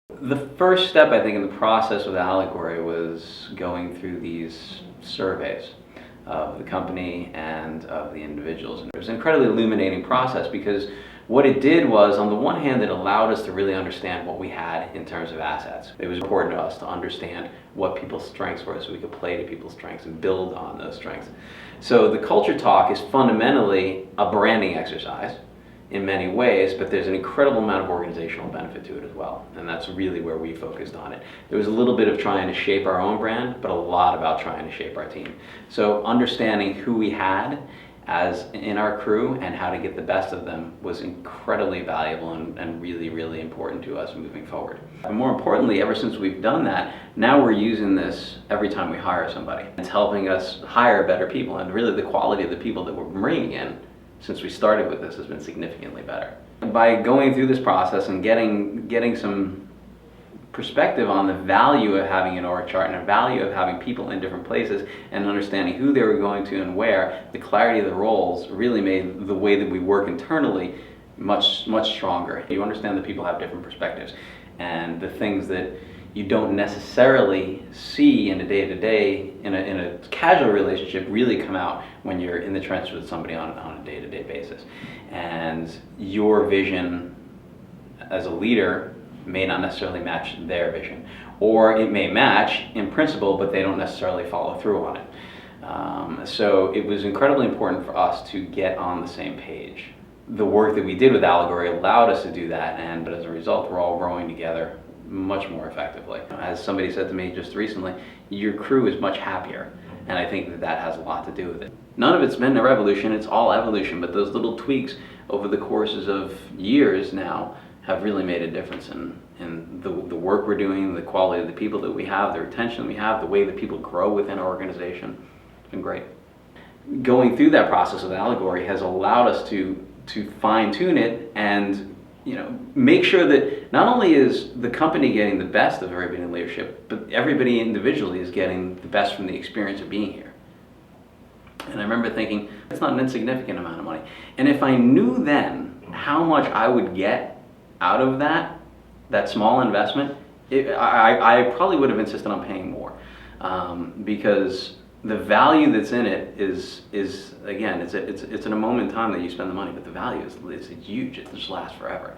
The first step, I think, in the process with Allegory was going through these surveys of the company and of the individuals. And it was an incredibly illuminating process because what it did was, on the one hand, it allowed us to really understand what we had in terms of assets. It was important to us to understand what people's strengths were so we could play to people's strengths and build on those strengths. So the culture talk is fundamentally a branding exercise in many ways, but there's an incredible amount of organizational benefit to it as well, and that's really where we focused on it. There was a little bit of trying to shape our own brand, but a lot about trying to shape our team. So understanding who we had as in our crew and how to get the best of them was incredibly valuable and really, really important to us moving forward. And more importantly, ever since we've done that, now we're using this every time we hire somebody. It's helping us hire better people, and really the quality of the people that we're bringing in since we started with this has been significantly better. By going through this process and getting some perspective on the value of having an org chart and the value of having people in different places and understanding who they were going to and where, the clarity of the roles really made the way that we work internally much stronger. You understand that people have different perspectives, and the things that you don't necessarily see in a day-to-day, in a casual relationship, really come out when you're in the trenches with somebody on a day-to-day basis. And your vision as a leader may not necessarily match their vision, or it may match in principle, but they don't necessarily follow through on it. So it was incredibly important for us to get on the same page. The work that we did with Allegory allowed us to do that, but as a result, we're all growing together much more effectively. As somebody said to me just recently, your crew is much happier, and I think that has a lot to do with it. None of it's been a revolution, it's all evolution, but those little tweaks over the courses of years now have really made a difference in the work we're doing, the quality of the people that we have, the retention we have, the way that people grow within our organization. It's been great. Going through that process with Allegory has allowed us to fine-tune it and make sure that not only is the company getting the best of everybody in leadership, but everybody individually is getting the best from the experience of being here. And I remember thinking, it's not an insignificant amount of money. And if I knew then how much I would get out of that small investment, I probably would have insisted on paying more, because the value that's in it is again, it's in a moment in time that you spend the money, but the value is huge. It just lasts forever.